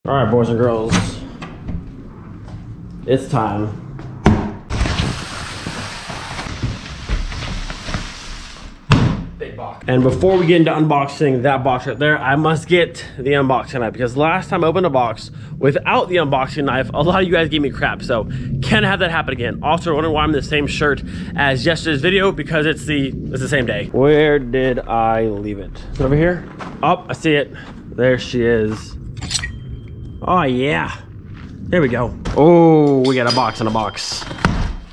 All right, boys and girls, it's time. Big box. And before we get into unboxing that box right there, I must get the unboxing knife, because last time I opened a box without the unboxing knife, a lot of you guys gave me crap, so can't have that happen again. Also, wondering why I'm in the same shirt as yesterday's video, because it's the same day. Where did I leave it? Is it over here? Oh, I see it. There she is. Oh yeah, there we go. Oh, we got a box in a box.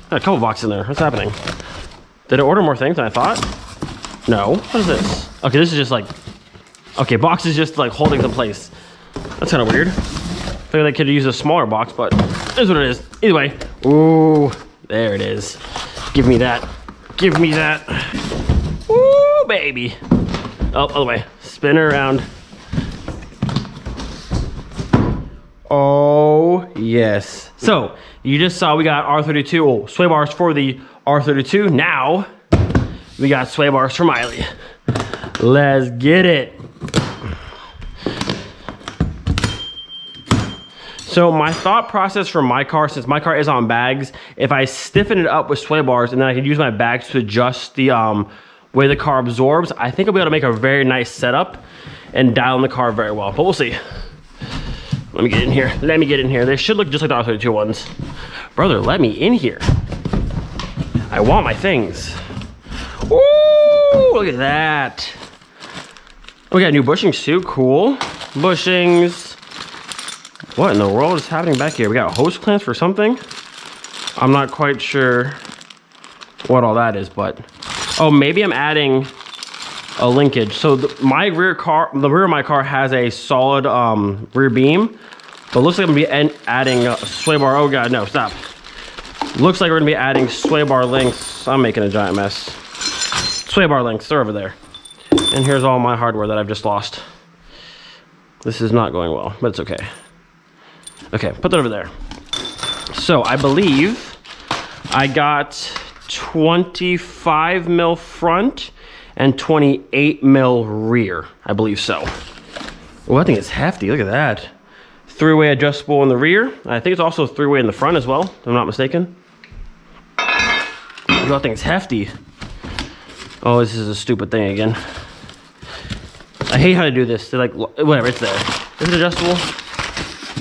Got a couple boxes in there. What's happening? Did I order more things than I thought? No. What is this? Okay, this is just like, okay, box is just like holding some place. That's kind of weird. I figured they could use a smaller box, but this is what it is. Either way. Ooh, there it is. Give me that. Give me that. Ooh, baby. Oh, other way. Spin her around. Oh, yes. So, you just saw we got R32, sway bars for the R32. Now, we got sway bars for Miley. Let's get it. So, my thought process for my car, since my car is on bags, if I stiffen it up with sway bars and then I can use my bags to adjust the way the car absorbs, I think I'll be able to make a very nice setup and dial in the car very well. But we'll see. Let me get in here. Let me get in here. They should look just like the R32 ones. Brother, let me in here. I want my things. Ooh, look at that. We got new bushings too. Cool. Bushings. What in the world is happening back here? We got hose clamps for something. I'm not quite sure what all that is, but oh, maybe I'm adding a linkage. So my rear car, the rear of my car has a solid rear beam, but looks like I'm gonna be adding a sway bar. Oh god, no, stop. Looks like we're gonna be adding sway bar links. I'm making a giant mess. Sway bar links, they're over there. And here's all my hardware that I've just lost. This is not going well, but it's okay. Okay, put that over there. So I believe I got 25 mil front and 28 mil rear, I believe so. Oh, I think it's hefty, look at that. Three-way adjustable in the rear. I think it's also three-way in the front as well, if I'm not mistaken. Oh, that thing's hefty. Oh, this is a stupid thing again. I hate how to do this. They're like, whatever, it's there. Is it adjustable?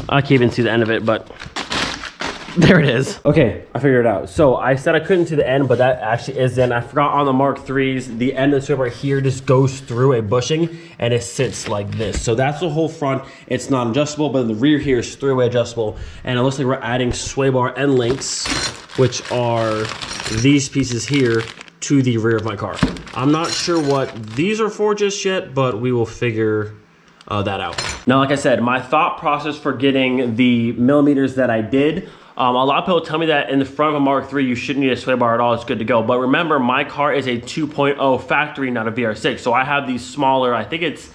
I can't even see the end of it, but there it is. Okay, I figured it out. So I said I couldn't see the end, but that actually is the end. I forgot on the Mark IIIs, the end of the sway bar here just goes through a bushing and it sits like this. So that's the whole front. It's not adjustable, but the rear here is three-way adjustable. And it looks like we're adding sway bar end links, which are these pieces here, to the rear of my car. I'm not sure what these are for just yet, but we will figure that out. Now, like I said, my thought process for getting the millimeters that I did, a lot of people tell me that in the front of a Mark III, you shouldn't need a sway bar at all, it's good to go. But remember, my car is a 2.0 factory, not a VR6. So I have these smaller, I think it's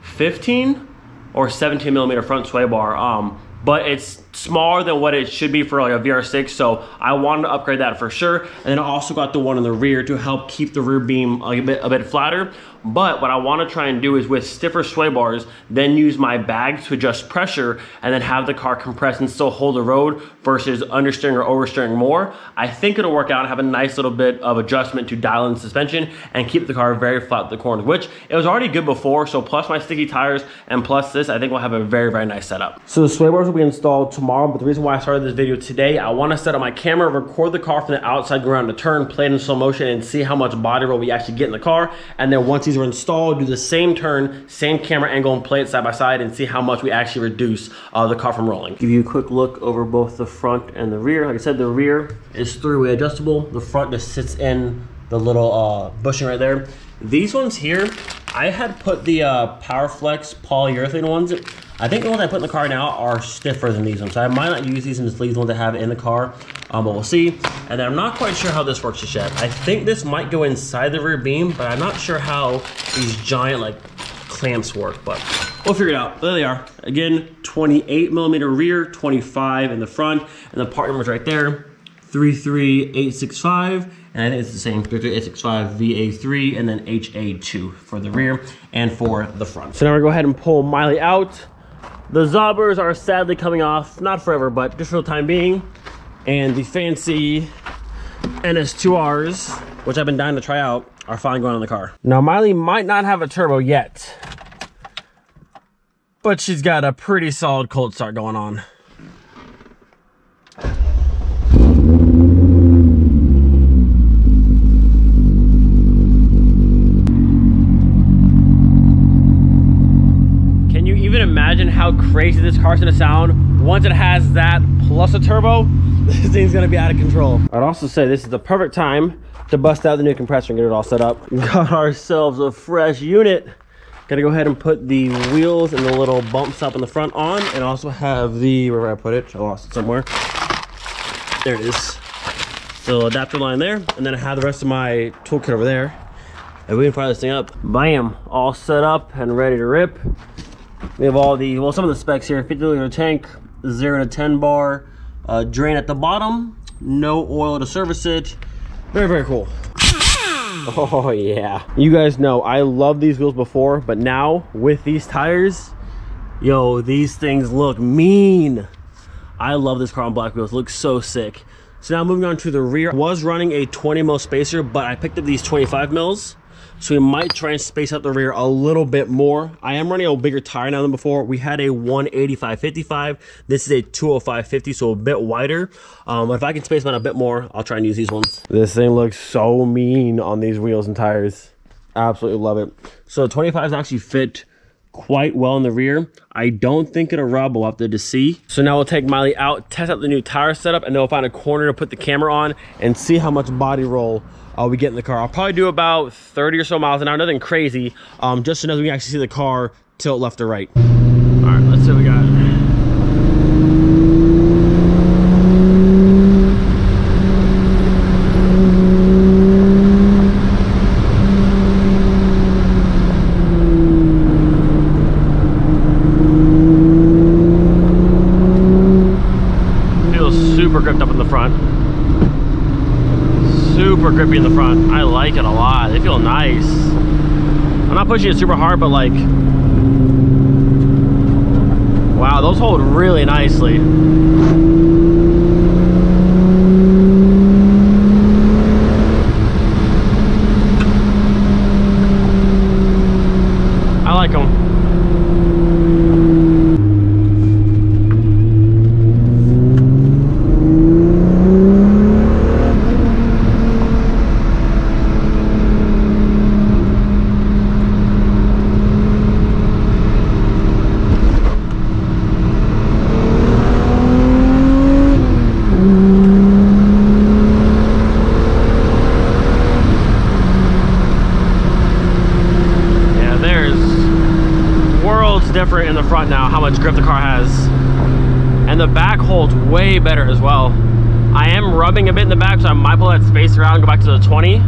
15 or 17 millimeter front sway bar, but it's smaller than what it should be for like a VR6, so I wanted to upgrade that for sure. And then I also got the one in the rear to help keep the rear beam a bit flatter. But what I want to try and do is with stiffer sway bars, then use my bag to adjust pressure and then have the car compress and still hold the road versus understeering or oversteering more. I think it'll work out and have a nice little bit of adjustment to dial in suspension and keep the car very flat at the corners, which it was already good before. So plus my sticky tires and plus this, I think we'll have a very, very nice setup. So the sway bars will be installed tomorrow, but the reason why I started this video today, I want to set up my camera, record the car from the outside, go around the turn, play it in slow motion and see how much body roll we actually get in the car. And then once these are installed, do the same turn, same camera angle and play it side by side and see how much we actually reduce the car from rolling. Give you a quick look over both the front and the rear. Like I said, the rear is three-way adjustable. The front just sits in the little bushing right there. These ones here, I had put the PowerFlex polyurethane ones. I think the ones I put in the car now are stiffer than these ones. So I might not use these and just leave the ones I have in the car, but we'll see. And then I'm not quite sure how this works just yet. I think this might go inside the rear beam, but I'm not sure how these giant like clamps work, but we'll figure it out. There they are. Again, 28 millimeter rear, 25 in the front, and the part number's right there, 33865. And I think it's the same, 33865 VA3 and then HA2 for the rear and for the front. So now we're gonna go ahead and pull Miley out. The zobbers are sadly coming off, not forever, but just for the time being. And the fancy NS2Rs, which I've been dying to try out, are finally going on the car. Now, Miley might not have a turbo yet, but she's got a pretty solid cold start going on. Can you even imagine how crazy this car's gonna sound once it has that plus a turbo? This thing's gonna be out of control. I'd also say this is the perfect time to bust out the new compressor and get it all set up. We've got ourselves a fresh unit. Gotta go ahead and put the wheels and the little bumps up in the front on, and also have the, where did I put it? I lost it somewhere. There it is. So adapter line there, and then I have the rest of my toolkit over there. And we can fire this thing up. Bam, all set up and ready to rip. We have all the, well, some of the specs here. 50-liter tank, 0 to 10 bar, drain at the bottom, no oil to service it. Very, very cool. Oh yeah. You guys know I love these wheels before, but now with these tires, yo, these things look mean. I love this car on black wheels. It looks so sick. So now moving on to the rear. I was running a 20 mil spacer, but I picked up these 25 mils. So we might try and space out the rear a little bit more. I am running a bigger tire now than before. We had a 185/55. This is a 205/50, so a bit wider. But if I can space them out a bit more, I'll try and use these ones. This thing looks so mean on these wheels and tires. Absolutely love it. So 25s actually fit quite well in the rear. I don't think it'll rub, we'll have to see. So now we'll take Miley out, test out the new tire setup, and then we'll find a corner to put the camera on and see how much body roll we get in the car. I'll probably do about 30 or so miles an hour, nothing crazy, just so we can actually see the car tilt left or right. All right, let's see what we got. Feels super gripped up in the front. Super grippy in the front. I like it a lot. They feel nice. I'm not pushing it super hard, but like, wow, those hold really nicely. I like them. Different in the front now, how much grip the car has, and the back holds way better as well. I am rubbing a bit in the back, so I might pull that space around and go back to the 20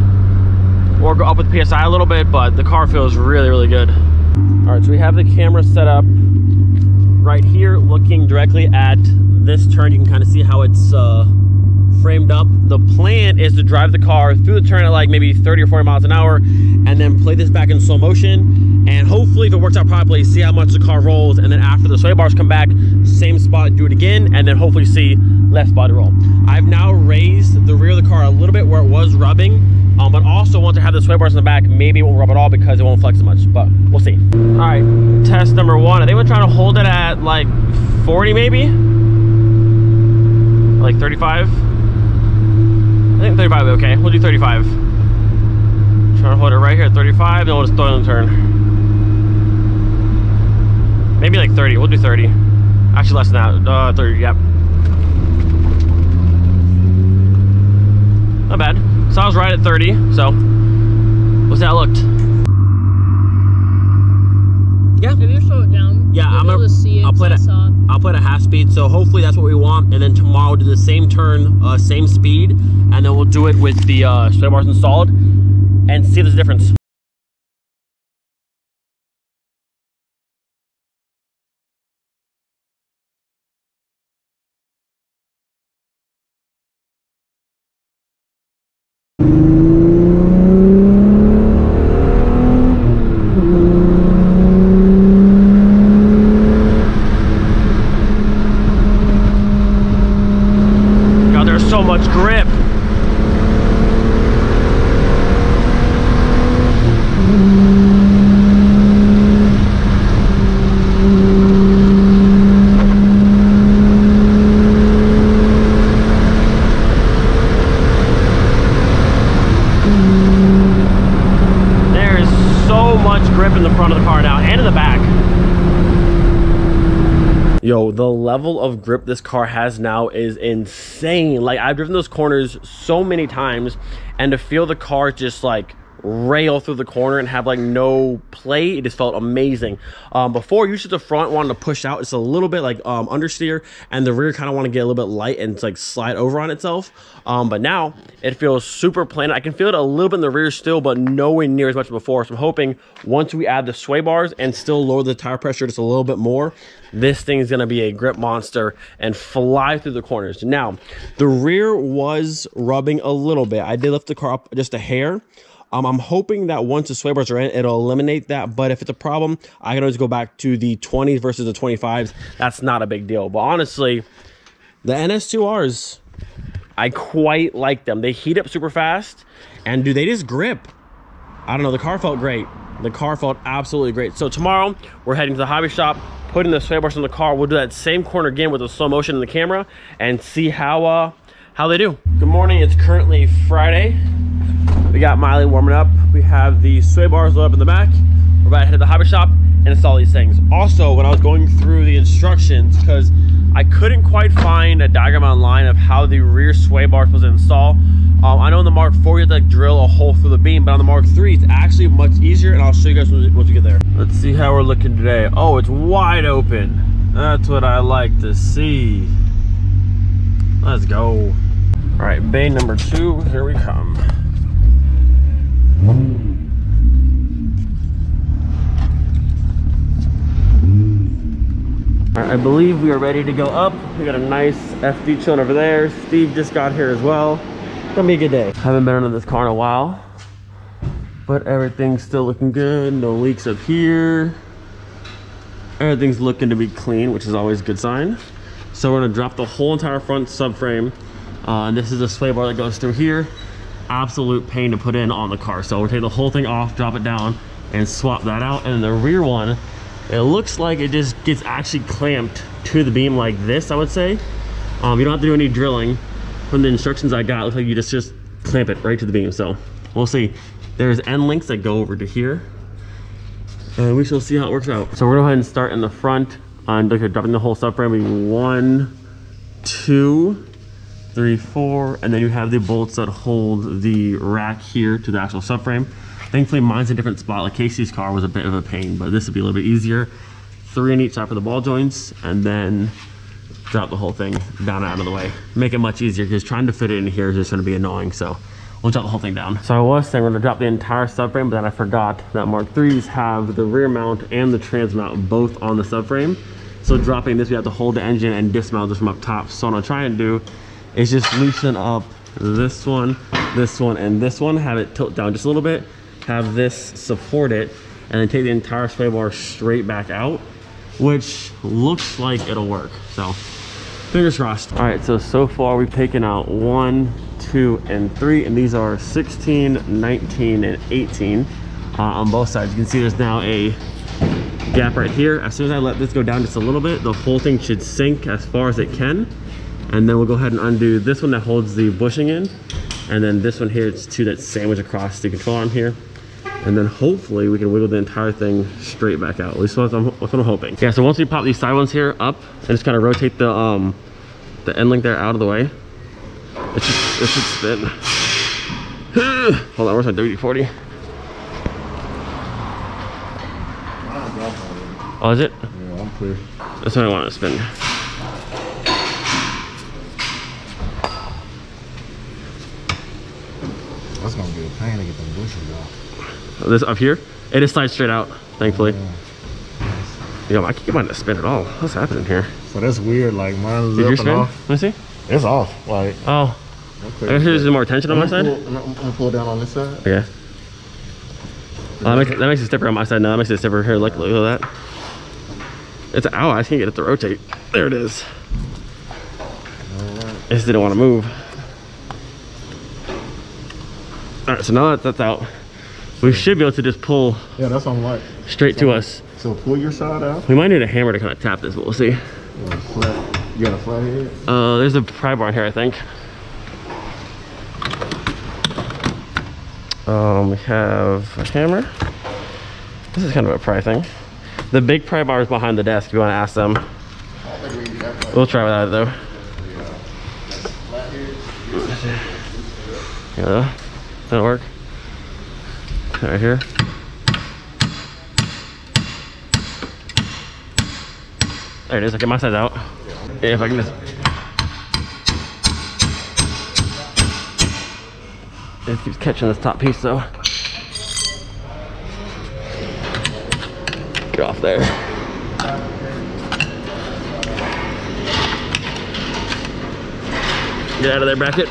or go up with PSI a little bit, but the car feels really, really good. All right, so we have the camera set up right here, looking directly at this turn. You can kind of see how it's framed up. The plan is to drive the car through the turn at like maybe 30 or 40 miles an hour, and then play this back in slow motion, and hopefully if it works out properly, see how much the car rolls, and then after the sway bars come back, same spot, do it again, and then hopefully see less body roll. I've now raised the rear of the car a little bit where it was rubbing, but also once I have the sway bars in the back, maybe it won't rub at all because it won't flex as much, but we'll see. All right, test number one. I think we're trying to hold it at like 40 maybe, like 35. I think 35 will be okay. We'll do 35. Trying to hold it right here at 35, then we'll just throw it in the turn. Maybe like 30. We'll do 30. Actually, less than that. 30, yep. Not bad. So I was right at 30, so we'll see how it looked. Yeah. If you slow it down, yeah, I'm gonna see it. I'll put a half speed, so hopefully that's what we want. And then tomorrow we'll do the same turn, same speed, and then we'll do it with the sway bars installed and see if there's a difference. Bro, the level of grip this car has now is insane. Like, I've driven those corners so many times, and to feel the car just like rail through the corner and have like no play, it just felt amazing. Before, usually the front wanted to push out just a little bit, like understeer, and the rear kind of want to get a little bit light and like slide over on itself. But now it feels super plain. I can feel it a little bit in the rear still, but nowhere near as much as before. So I'm hoping once we add the sway bars and still lower the tire pressure just a little bit more, this thing is going to be a grip monster and fly through the corners. Now, the rear was rubbing a little bit. I did lift the car up just a hair. I'm hoping that once the sway bars are in, it'll eliminate that. But if it's a problem, I can always go back to the 20s versus the 25s. That's not a big deal. But honestly, the NS2Rs, I quite like them. They heat up super fast, and do they just grip? I don't know. The car felt great. The car felt absolutely great. So tomorrow, we're heading to the hobby shop, putting the sway bars in the car. We'll do that same corner again with the slow motion in the camera and see how they do. Good morning. It's currently Friday. We got Miley warming up. We have the sway bars loaded up in the back. We're about to head to the hobby shop and install these things. Also, when I was going through the instructions, because I couldn't quite find a diagram online of how the rear sway bar was installed. I know in the Mark IV you have to like drill a hole through the beam, but on the Mark III it's actually much easier, and I'll show you guys once we get there. Let's see how we're looking today. Oh, it's wide open. That's what I like to see. Let's go. All right, bay number 2, here we come. All right, I believe we are ready to go up. We got a nice FD chilling over there. Steve just got here as well. Gonna be a good day. Haven't been under this car in a while, but everything's still looking good. No leaks up here. Everything's looking to be clean, which is always a good sign. So we're gonna drop the whole entire front subframe. And this is a sway bar that goes through here. Absolute pain to put in on the car. So we'll take the whole thing off, drop it down, and swap that out. And the rear one, it looks like it just gets actually clamped to the beam like this, I would say. You don't have to do any drilling. From the instructions I got, it looks like you just clamp it right to the beam. So we'll see. There's end links that go over to here, and we shall see how it works out. So we're gonna go ahead and start in the front on dropping the whole subframe. 1, 2, 3, 4, and then you have the bolts that hold the rack here to the actual subframe. Thankfully mine's a different spot. Like Casey's car was a bit of a pain, but this would be a little bit easier. 3 in each side for the ball joints, and then drop the whole thing down and out of the way. Make it much easier, because trying to fit it in here is just going to be annoying. So we'll drop the whole thing down. So I was saying we're going to drop the entire subframe, but then I forgot that Mark IIIs have the rear mount and the trans mount both on the subframe. So dropping this, we have to hold the engine and dismount this from up top. So what I'm trying to do is just loosen up this one, and this one, have it tilt down just a little bit, have this support it, and then take the entire sway bar straight back out, which looks like it'll work. So fingers crossed. All right, so far we've taken out 1, 2, and 3, and these are 16, 19, and 18 on both sides. You can see there's now a gap right here. As soon as I let this go down just a little bit, the whole thing should sink as far as it can. And then we'll go ahead and undo this one that holds the bushing in. And then this one here, it's 2 that sandwich across the control arm here. And then hopefully we can wiggle the entire thing straight back out. At least that's what I'm hoping. Yeah, so once we pop these side ones here up and just kind of rotate the end link there out of the way, it should spin. Hold on, where's my WD-40? Oh, is it? Yeah, I'm clear. That's what I want to spin. That's gonna be a pain to get them bushes off. This up here, it just slides straight out, thankfully. Yeah. Yo, I can't get mine to spin at all. What's happening here? So that's weird. Like mine's Did up yours and spin? off. Let me see. It's off. Like oh, okay. I guess there's more tension on my side. I'm gonna pull down on this side. Okay. That makes it stiffer on my side now. That makes it stiffer here. Look at that. It's ow! I just can't get it to rotate. There it is. Right. I just didn't want to move. All right, so now that's out. We should be able to just pull. Yeah, that's what I'm like. Straight to us. So pull your side out. We might need a hammer to kind of tap this, but we'll see. You got a flat head? There's a pry bar in here, I think. We have a hammer. This is kind of a pry thing. The big pry bar is behind the desk if you want to ask them. We'll try without it though. Yeah, that'll work. Right here. There it is. I get my size out. Yeah, if I can just. It keeps catching this top piece though. Get off there. Get out of there, bracket.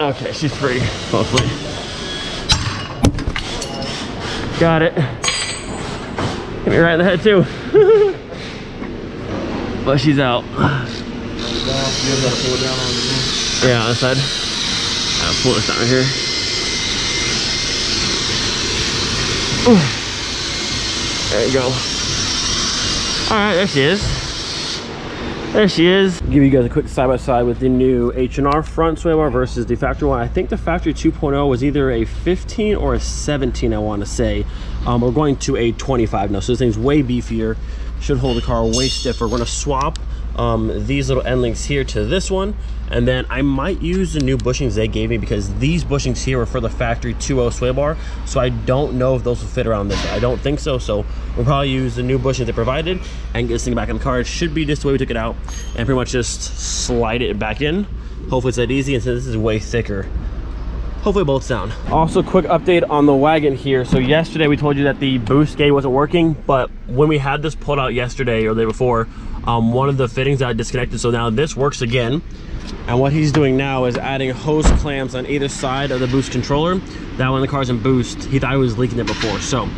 Okay, she's free, hopefully. Got it. Hit me right in the head too. But she's out. Yeah, on this side. I'll pull this down right here. There you go. Alright, there she is. There she is. Give you guys a quick side-by-side with the new H&R front sway bar versus the factory one. I think the factory 2.0 was either a 15 or a 17, I want to say. We're going to a 25 now, so this thing's way beefier. Should hold the car way stiffer. We're going to swap these little end links here to this one, and then I might use the new bushings they gave me because these bushings here are for the factory 2.0 sway bar, so I don't know if those will fit around this. I don't think so, so we'll probably use the new bushings they provided and get this thing back in the car. It should be just the way we took it out and pretty much just slide it back in. Hopefully it's that easy, and since this is way thicker, hopefully it bolts down. Also, quick update on the wagon here. So yesterday we told you that the boost gate wasn't working, but when we had this pulled out yesterday or the day before, one of the fittings got disconnected, so now this works again. And what he's doing now is adding hose clamps on either side of the boost controller. That when the car's in boost, he thought he was leaking it before. So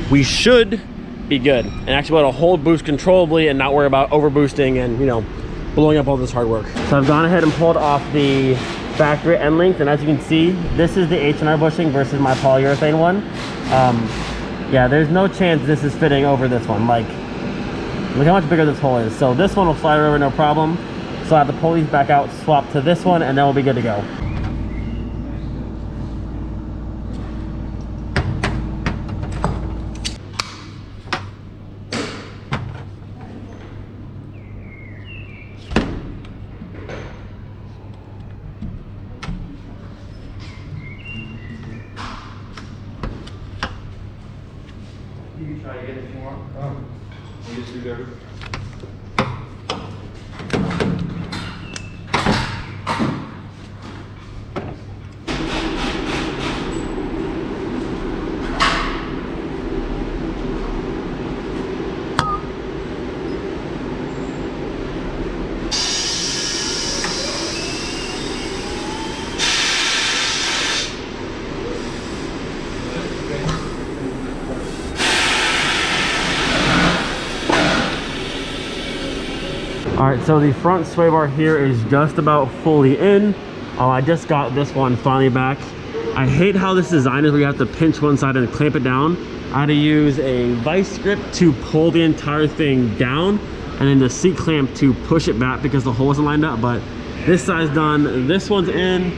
we should be good and actually be able to hold boost controllably and not worry about over boosting and, you know, blowing up all this hard work. So I've gone ahead and pulled off the factory end length, and as you can see, this is the H&R bushing versus my polyurethane one. Yeah, there's no chance this is fitting over this one. Like, look how much bigger this hole is. So this one will slide over no problem. So I have to pull these back out, swap to this one, and then we'll be good to go. You can try again if you want. You just do that. All right, so the front sway bar here is just about fully in. I just got this one finally back. I hate how this design is where you have to pinch one side and clamp it down. I had to use a vice grip to pull the entire thing down and then the seat clamp to push it back because the hole wasn't lined up. But this side's done, this one's in,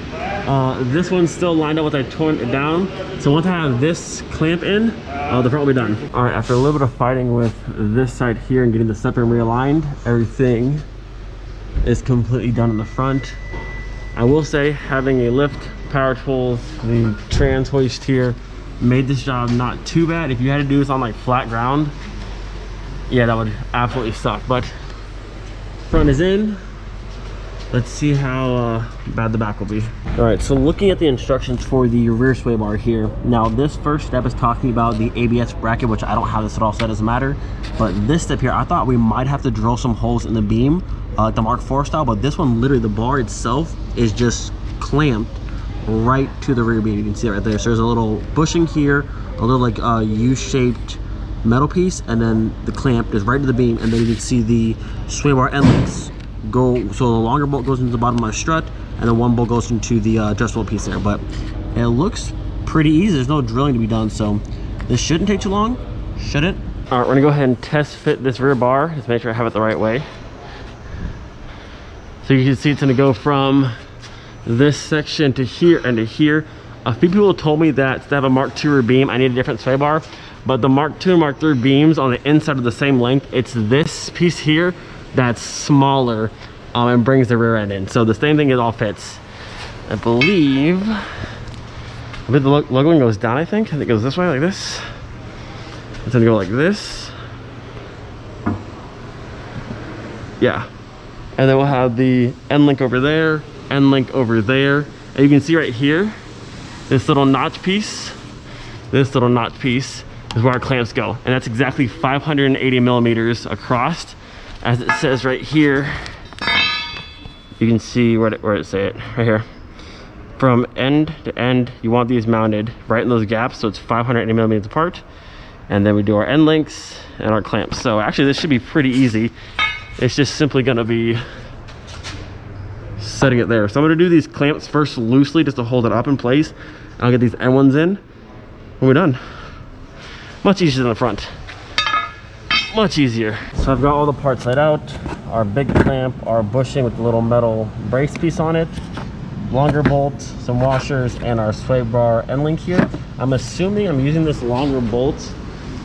this one's still lined up once I torn it down. So once I have this clamp in, the front will be done. All right, after a little bit of fighting with this side here and getting the stepper realigned, everything is completely done in the front. I will say having a lift, power tools, the trans hoist here made this job not too bad. If you had to do this on like flat ground, yeah, that would absolutely suck. But front is in. Let's see how bad the back will be. All right, so looking at the instructions for the rear sway bar here. Now this first step is talking about the ABS bracket, which I don't have this at all, so that doesn't matter. But this step here, I thought we might have to drill some holes in the beam, like the Mark IV style, but this one, literally the bar itself is just clamped right to the rear beam. You can see it right there. So there's a little bushing here, a little like U-shaped metal piece, and then the clamp is right to the beam, and then you can see the sway bar end links go. So the longer bolt goes into the bottom of my strut, and then one bolt goes into the adjustable piece there. But it looks pretty easy. There's no drilling to be done, so this shouldn't take too long, should it? All right, we're gonna go ahead and test fit this rear bar. Just make sure I have it the right way. So you can see it's gonna go from this section to here and to here. A few people told me that to have a Mark II rear beam, I need a different sway bar, but the Mark II and Mark III beams on the inside of the same length, it's this piece here that's smaller and brings the rear end in. So the same thing, it all fits. I believe the logoing goes down, I think it goes this way, like this. It's gonna go like this. Yeah. And then we'll have the end link over there, end link over there. And you can see right here, this little notch piece is where our clamps go. And that's exactly 580 millimeters across. As it says right here, you can see where it say it, right here. From end to end, you want these mounted right in those gaps, so it's 580 millimeters apart. And then we do our end links and our clamps. So actually this should be pretty easy. It's just simply gonna be setting it there. So I'm gonna do these clamps first loosely just to hold it up in place. I'll get these end ones in when we're done. Much easier than the front. Much easier. So I've got all the parts laid out. Our big clamp, our bushing with the little metal brace piece on it, longer bolt, some washers, and our sway bar end link here. I'm assuming I'm using this longer bolt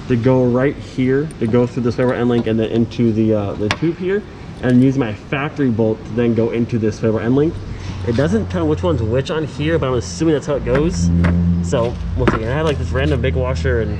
to go right here, to go through the sway bar end link and then into the tube here, and use my factory bolt to then go into this sway bar end link. It doesn't tell which one's which on here, but I'm assuming that's how it goes. So we'll see. I had like this random big washer and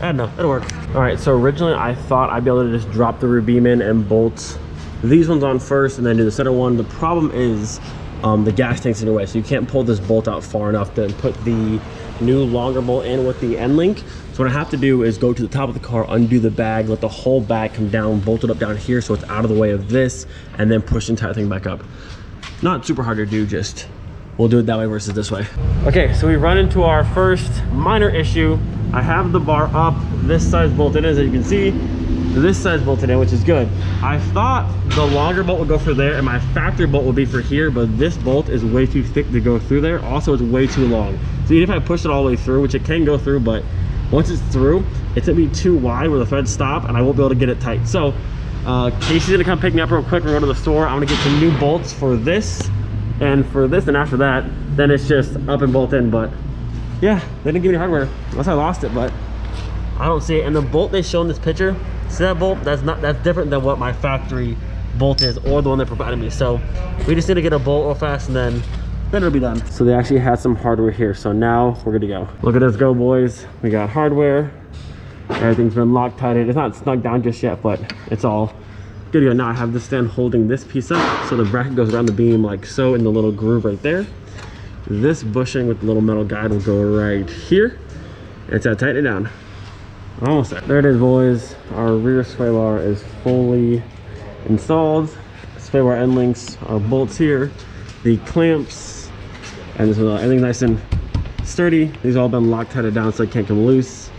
I don't know, it'll work. All right, so originally I thought I'd be able to just drop the rear beam in and bolt these ones on first and then do the center one. The problem is the gas tank's in your way, so you can't pull this bolt out far enough to put the new longer bolt in with the end link. So what I have to do is go to the top of the car, undo the bag, let the whole bag come down, bolt it up down here so it's out of the way of this, and then push the entire thing back up. Not super hard to do, just we'll do it that way versus this way. Okay, so we run into our first minor issue. I have the bar up, this side's bolted in, as you can see. This side's bolted in, which is good. I thought the longer bolt would go for there and my factory bolt would be for here, but this bolt is way too thick to go through there. Also, it's way too long. So even if I push it all the way through, which it can go through, but once it's through, it's gonna be too wide where the threads stop and I won't be able to get it tight. So Casey's gonna come pick me up real quick. We're going to the store. I'm gonna get some new bolts for this and for this, and after that, then it's just up and bolt in. But yeah, they didn't give me hardware unless I lost it, but I don't see it. And the bolt they show in this picture, see that bolt? That's different than what my factory bolt is or the one they provided me. So we just need to get a bolt real fast and then it'll be done. So they actually had some hardware here, so now we're good to go. Look at us go, boys. We got hardware. Everything's been Loctited. It's not snug down just yet, but it's all good to go. Now I have this stand holding this piece up, so the bracket goes around the beam like so in the little groove right there. This bushing with the little metal guide will go right here. It's to tighten it down. Almost there. There it is, boys. Our rear sway bar is fully installed. Sway bar end links, our bolts here, the clamps, and this everything's nice and sturdy. These all been Loctited down so it can't come loose.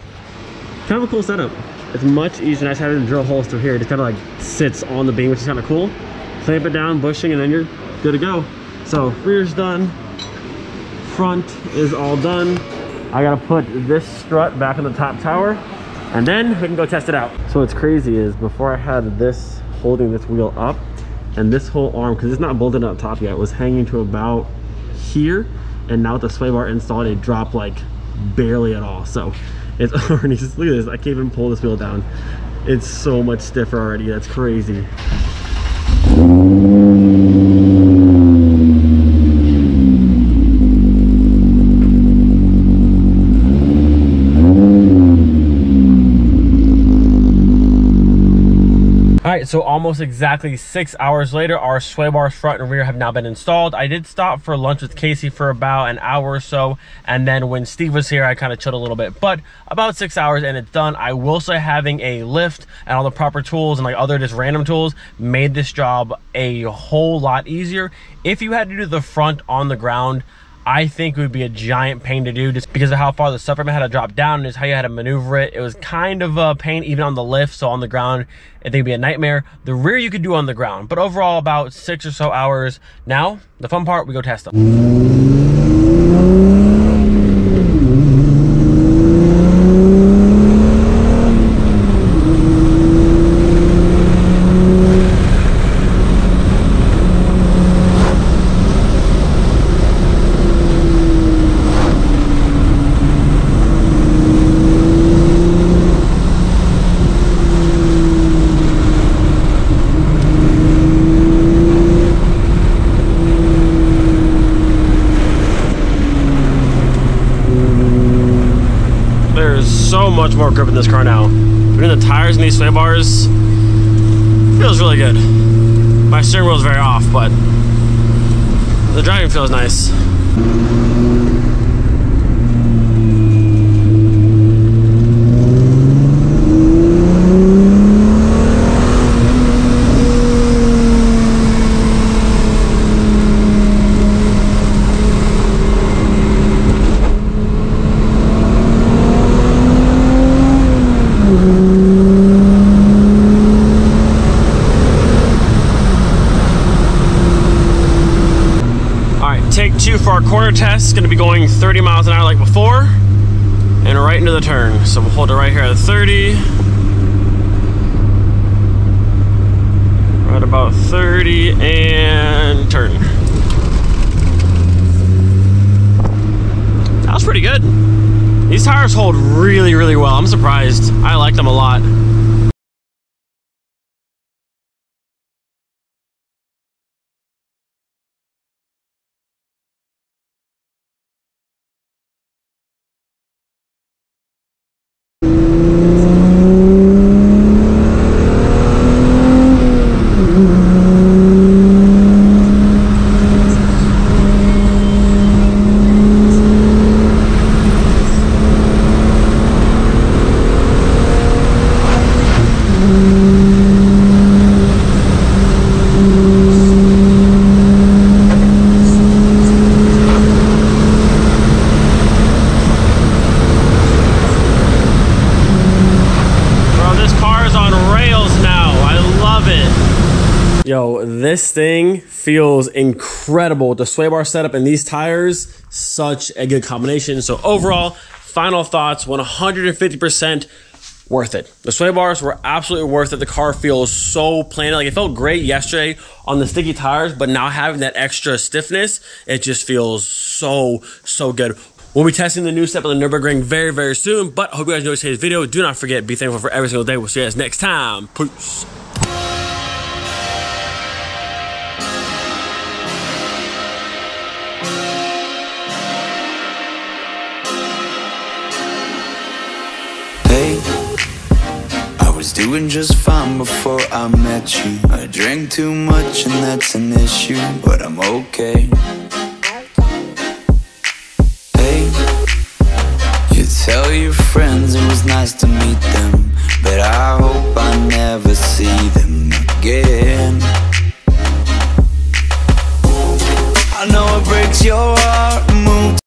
Kind of a cool setup. It's much easier. I just had to drill holes through here. It just kind of like sits on the beam, which is kind of cool. Clamp it down, bushing, and then you're good to go. So rear's done. Front is all done. I gotta put this strut back in the top tower, and then we can go test it out. So what's crazy is before I had this holding this wheel up, and this whole arm, because it's not bolted up top yet, was hanging to about here, and now with the sway bar installed, it dropped like barely at all. So it's already, just look at this, I can't even pull this wheel down. It's so much stiffer already. That's crazy. Alright, so almost exactly 6 hours later, our sway bars front and rear have now been installed. I did stop for lunch with Casey for about an hour or so, and then when Steve was here, I kind of chilled a little bit. But about 6 hours and it's done. I will say having a lift and all the proper tools and like other just random tools made this job a whole lot easier. If you had to do the front on the ground, I think it would be a giant pain to do just because of how far the subframe had to drop down and just how you had to maneuver it. It was kind of a pain even on the lift, so on the ground, I think it'd be a nightmare. The rear you could do on the ground, but overall about 6 or so hours. Now, the fun part, we go test them. much more grip in this car now. Between the tires and these sway bars, feels really good. My steering wheel is very off, but the driving feels nice. Take two for our corner test. Going to be going 30 miles an hour like before, and right into the turn. So we'll hold it right here at 30. Right about 30 and turn. That was pretty good. These tires hold really, really well. I'm surprised. I like them a lot. Yo, this thing feels incredible. The sway bar setup and these tires, such a good combination. So overall, final thoughts, 150% worth it. The sway bars were absolutely worth it. The car feels so plain. Like, it felt great yesterday on the sticky tires, but now having that extra stiffness, it just feels so good. We'll be testing the new step of the Nurburgring very, very soon, but I hope you guys enjoyed today's video. Do not forget, be thankful for every single day. We'll see you guys next time. Peace. Doing just fine before I met you. I drank too much and that's an issue, but I'm okay. Hey, you tell your friends it was nice to meet them, but I hope I never see them again. I know it breaks your heart